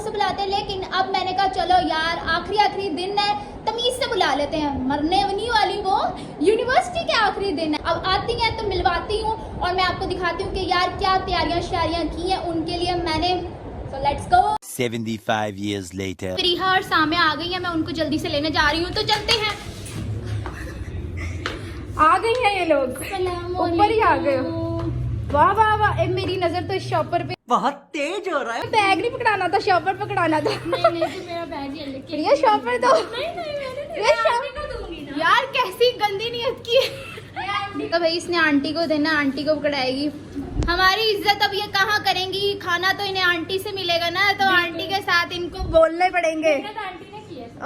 से बुलाते हैं, लेकिन अब मैंने कहा चलो यार आखिरी दिन है, तमीज से बुला लेते हैं, मरने नहीं वाली वो, यूनिवर्सिटी के आखिरी दिन है। अब आती हैं तो मिलवाती हूँ और मैं आपको दिखाती हूँ कि यार क्या तैयारियां की हैं उनके लिए मैंने। So let's go। 75 years later। रिहा और सामे आ गई हैं, मैं उनको जल्दी से लेने जा रही हूँ, तो चलते हैं। आ गई हैं ये लोग, ऊपर ही आ गए हो। वाह वाह वाह, मेरी नजर तो इस शॉपर पे बहुत तेज हो रहा है। बैग नहीं पकड़ाना था, शॉपर पकड़ाना था। नहीं तो मेरा बैग ले लेके। ये शॉपर तो ये शॉपर यार कैसी गंदी नियत की है। तो भाई इसने आंटी को देना, आंटी को पकड़ाएगी। हमारी इज्जत अब ये कहाँ करेंगी, खाना तो इन्हें आंटी से मिलेगा ना, तो आंटी के साथ इनको बोलने पड़ेंगे।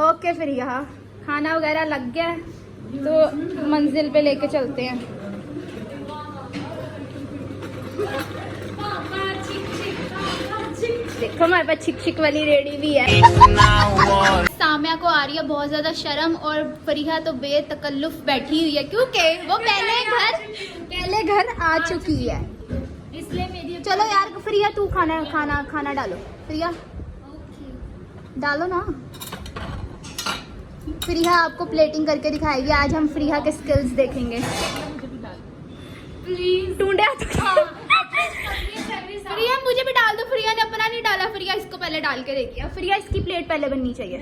ओके फिर यहाँ खाना वगैरह लग गया है, तो मंजिल पे लेके चलते हैं। देखो हमारे पास छिक छिक वाली रेडी भी है। साम्या को आ रही है बहुत ज्यादा शर्म और फरीहा तो बेतकल्लुफ बैठी हुई है क्योंकि वो पहले घर आ चुकी है, इसलिए मेरी। चलो यार फरिया तू खाना डालो, फरिया डालो ना। फरिया आपको प्लेटिंग करके दिखाएगी, आज हम फरिया के स्किल्स देखेंगे। प्लीज टूंडे फरिया मुझे भी डाल दो। फरिया ने अपना नहीं डाला, फरिया इसको पहले डाल के देखिए। अब फरिया इसकी प्लेट पहले बननी चाहिए।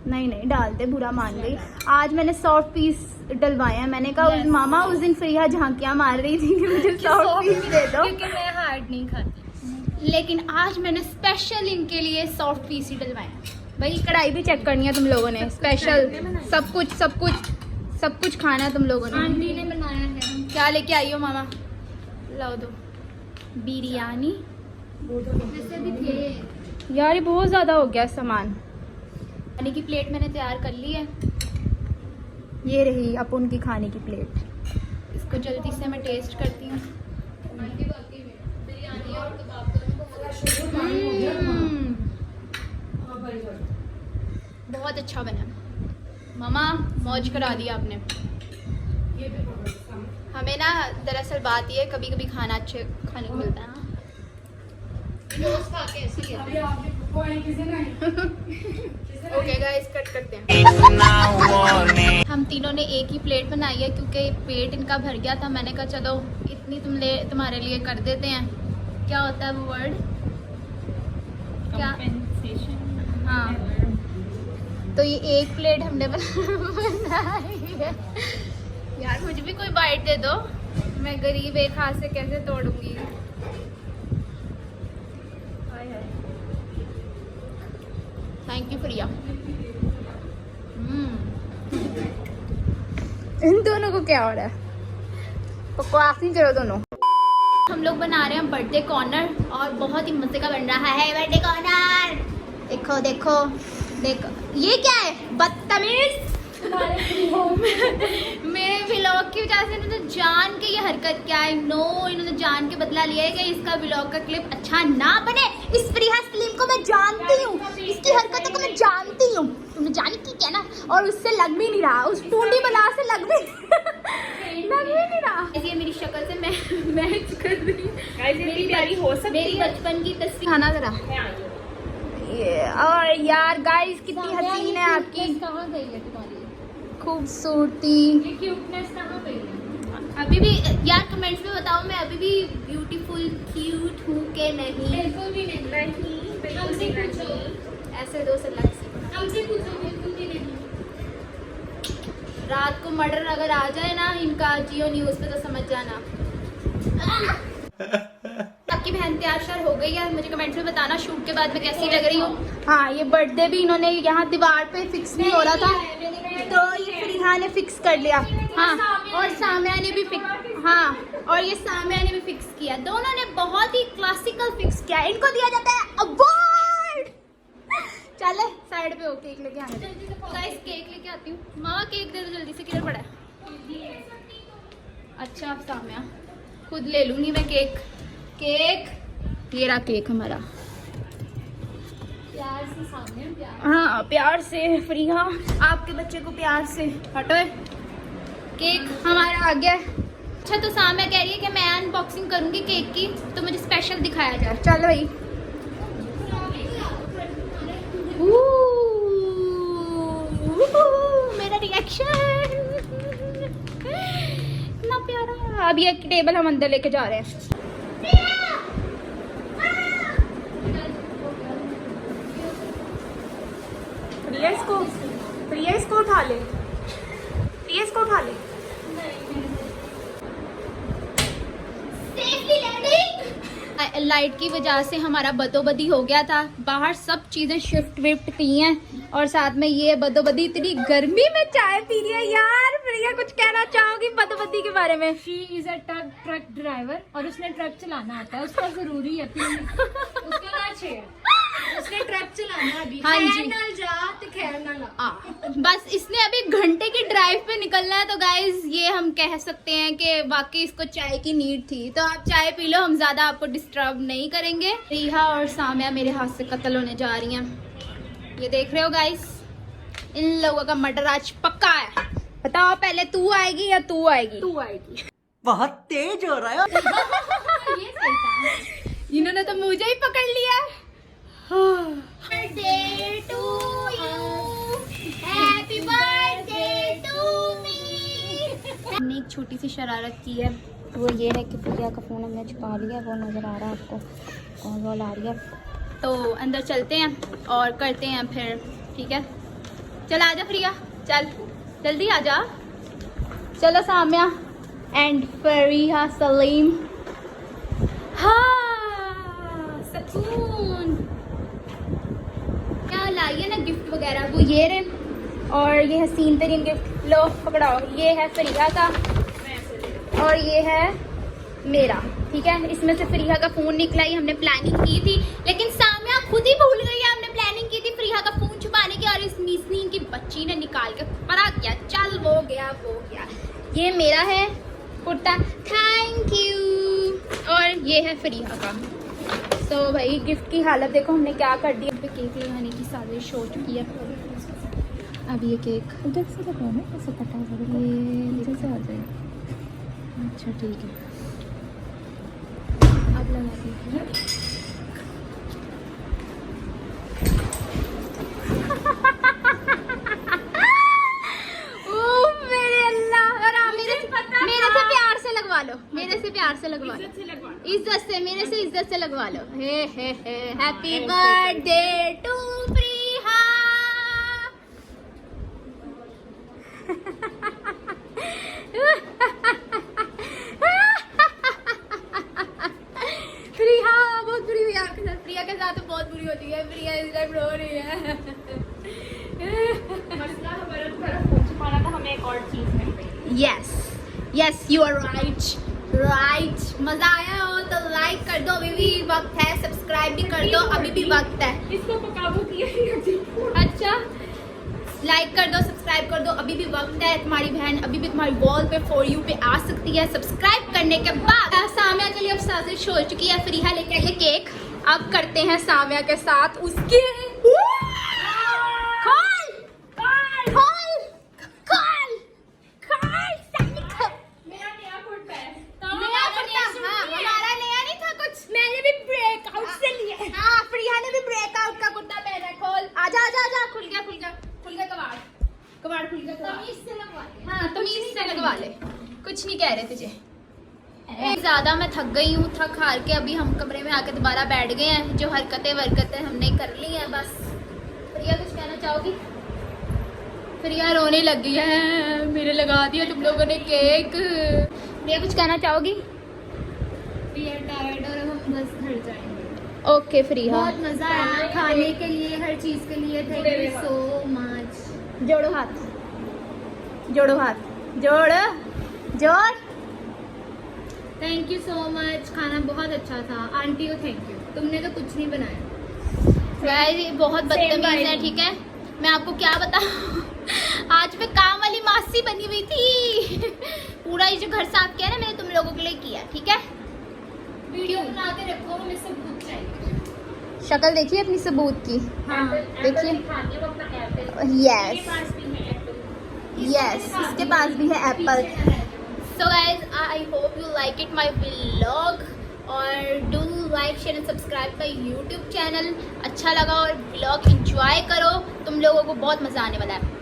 नहीं डालते, बुरा मान गई। आज मैंने सॉफ्ट पीस डलवाए हैं, मैंने कहा उस मामा उस दिन फरिया झांकियां मार रही थी कि मुझे सॉफ्ट पीस दे दो, क्योंकि मैं हार्ड नहीं खाती, लेकिन आज मैंने स्पेशल इनके लिए सॉफ्ट पीस ही डलवाए हैं। भाई कढ़ाई भी चेक करनी है तुम लोगों ने, स्पेशल सब कुछ खाना है तुम लोगों ने। आंटी ने बनाया है। क्या लेके आई हो मामा? लाओ दो। बिरयानी वैसे भी थे यार, ये बहुत ज्यादा हो गया सामान। खाने की प्लेट मैंने तैयार कर ली है, ये रही अब उनकी खाने की प्लेट। इसको जल्दी से मैं टेस्ट करती हूँ। बहुत अच्छा बना मामा, मौज करा दिया आपने। हमें ना दरअसल बात ये, कभी कभी खाना अच्छे खाने को मिलता है। ओके गाइस, कट करते हैं। हम तीनों ने एक ही प्लेट बनाई है क्योंकि पेट इनका भर गया था। मैंने कहा चलो इतनी तुम्हारे लिए कर देते हैं। क्या होता है वो वर्ड, क्या? हाँ, तो ये एक प्लेट हमने बनाई है। यार मुझे भी कोई बाइट दे दो, मैं गरीब एक हाथ से कैसे तोड़ूंगी। थैंक यू प्रिया। इन दोनों को क्या हो रहा है? बकवास नहीं करो दोनों। हम लोग बना रहे हैं बर्थडे कॉर्नर और बहुत ही मजे का बन रहा है बर्थडे कॉर्नर। देखो देखो देखो, ये क्या है बदतमीज। मेरे व्लॉग की वजह से इन्होंने जान के ये हरकत क्या है, इन्होंने जान के बदला लिया है कि इसका व्लॉग का क्लिप अच्छा ना बने। इस फरीहा सलीम को मैं जानती हूँ, इसकी हरकतों को मैं जानती हूँ, तुमने जानी की क्या ना, और उससे लग भी नहीं रहा, उस टूंडी बला से लग भी नहीं रहा। ये मेरी शक्ल से मैं मैच कर रही हूँ। मेरी बचपन की तस्वीर खाना जरा। और यार गाइस कितनी हसीन है आपकी कहाँ गई है तुम्हारी खूबसूरती। क्यूटनेस कहाँ गई है? अभी भी यार कमेंट्स में बताओ, मैं अभी भी ब्यूटीफुल क्यूट हूँ के नहीं? बिल्कुल भी नहीं। हमसे पूछो, ऐसे दो से लग से हमसे पूछो। बिल्कुल भी नहीं। रात को मर्डर अगर आ जाए ना इनका जियो न्यूज पे तो समझ जाना। आपकी बहन तैयार शार हो गई है? मुझे कमेंट्स में बताना शूट के बाद में कैसी लग रही हूँ। हाँ, ये बर्थडे भी इन्होंने यहाँ दीवार पे फिक्स नहीं हो रहा था, तो ये फरीहा ने फिक्स कर लिया। हाँ, और साम्या ने भी और ये साम्या ने भी फिक्स किया। दोनों ने बहुत ही क्लासिकल फिक्स किया। इनको दिया जाता है अवार्ड। चले साइड पे हो, केक लेके आने दे। गाइस केक लेके आती हूँ। मामा केक दे दो जल्दी से, किधर पड़ा है? अच्छा अब साम्या खुद ले लूंगी मैं केक। ये रहा केक हमारा। प्यार से साम्या, प्यार। हाँ प्यार से फरीहा, आपके बच्चे को प्यार से। हटो, केक हमारा आ गया। अच्छा तो साम्या कह रही है कि मैं अनबॉक्सिंग करूंगी केक की, तो मुझे स्पेशल दिखाया जाए। चलो भाई कलेक्शन, इतना प्यारा। अब ये टेबल हम अंदर लेके जा रहे हैं। प्रिया इसको उठा ले, प्रिया इसको उठा ले। लाइट की वजह से हमारा बदोबदी हो गया था, बाहर सब चीजें शिफ्ट विफ्ट की हैं और साथ में ये बदोबदी, इतनी गर्मी में चाय पी रही है यार। प्रिया कुछ कहना चाहोगी बदोबदी के बारे में? She is a truck driver और उसने ट्रक चलाना आता है, उसका जरूरी है उसका ना छेड़, उसने ट्रक चलाना अभी। हाँ जी। नाल जा ते खैर नाल आ। बस इसने अभी घंटे की ड्राइव पे निकलना है, तो गाइज ये हम कह सकते हैं कि वाकई इसको चाय की नीड थी। तो आप चाय पी लो, हम ज्यादा आपको डिस्टर्ब नहीं करेंगे। रिहा और सामिया मेरे हाथ से कत्ल होने जा रही हैं, ये देख रहे हो गाइज। इन लोगों का मर्डर आज पक्का है। बताओ पहले तू आएगी या तू आएगी? तू आएगी। बहुत तेज हो रहा है। ये सही था, इन्होंने तो मुझे ही पकड़ लिया है। Birthday to you, happy birthday to me. हमने एक छोटी सी शरारत की है, वो ये है कि प्रिया का फ़ोन हमने छुपा लिया, वो नज़र आ रहा है आपको, कॉल वॉल आ रही है। तो अंदर चलते हैं और करते हैं फिर, ठीक है? चल आजा प्रिया, चल जल्दी आजा। चलो सामिया एंड फरीहा सलीम। हाँ सुकून। क्या लाइए ना गिफ्ट वगैरह, वो ये रहे, और ये हसीन तरीन गिफ्ट लो पकड़ाओ। ये है फरीहा का और ये है मेरा, ठीक है? इसमें से फरीहा का फोन निकला ही, हमने प्लानिंग की थी लेकिन सामिया खुद ही भूल गई है। हमने प्लानिंग की थी फरीहा का फोन छुपाने की और इस नीसनीन की बच्ची ने निकाल के परा किया। चल वो गया वो गया। ये मेरा है कुर्ता, थैंक यू, और ये है फरीहा का। तो भाई गिफ्ट की हालत देखो हमने क्या कर दी। अब केक लगाने की साजिश हो चुकी है। अब ये केक उधर से लगाओ ना, कैसे पता है? ये इधर से आ जाएगा। अच्छा ठीक है, अब लगा दीजिए। मेरे अल्लाह, मेरे से प्यार से लगवा लो, मेरे से प्यार से लगवा लो, इज्जत से, मेरे से इज्जत से लगवा लो। हे हैप्पी बर्थडे टू प्रिया। प्रिया बहुत बुरी हुई आपके साथ, प्रिया के साथ तो बहुत बुरी होती है। प्रिया इस टाइम रो रही है। मसला हमारा थोड़ा फोन छुपाना था, हमें एक और चीज मिल गई। Yes yes you are right. मजा आया हो तो लाइक कर दो, अभी भी वक्त है। सब्सक्राइब भी कर दो, अभी भी वक्त है। इसको पकाबू किया। अच्छा लाइक कर दो, सब्सक्राइब कर दो, अभी भी वक्त है। तुम्हारी बहन अभी भी तुम्हारी वॉल पे फॉर यू पे आ सकती है सब्सक्राइब करने के बाद। सामिया के लिए अब साजिश हो चुकी है, फरीहा लेके आई है केक। अब करते हैं सामिया के साथ उसके कुछ नहीं कह रहे तुझे। ज्यादा मैं थक गई हूँ, थक हार के अभी हम कमरे में आके दोबारा बैठ गए हैं। जो हरकतें हमने कर ली हैं बस। प्रिया कुछ कहना चाहोगी? प्रिया रोने लग गई है, मेरे लगा दिया तुम लोगों ने केक। प्रिया कुछ कहना चाहोगी? प्रिया टायर्ड और हम बस घर जाएंगे। ओके प्रिया, बहुत मजा आया खाने के लिए, हर चीज के लिए। Thank you so much. जोड़ो हाथ, जोड़ो हाथ, जोड़। थैंक यू सो मच, खाना बहुत अच्छा था। आंटी को थैंक यू, तुमने तो कुछ नहीं बनाया। गाइस ये बहुत बदतमीज है, ठीक है? मैं आपको क्या बताऊं, आज मैं काम वाली मासी बनी हुई थी। पूरा ये जो घर साफ किया ना मैंने तुम लोगों के लिए किया, ठीक है? वीडियो बना के रखो, हमें सबूत चाहिए। शक्ल देखिए अपनी सबूत की। हाँ देखिए, यस इसके पास भी है Apple. So guys I hope you like it my vlog, और do like share and subscribe my YouTube channel. अच्छा लगा और व्लॉग एंजॉय करो, तुम लोगों को बहुत मज़ा आने वाला है।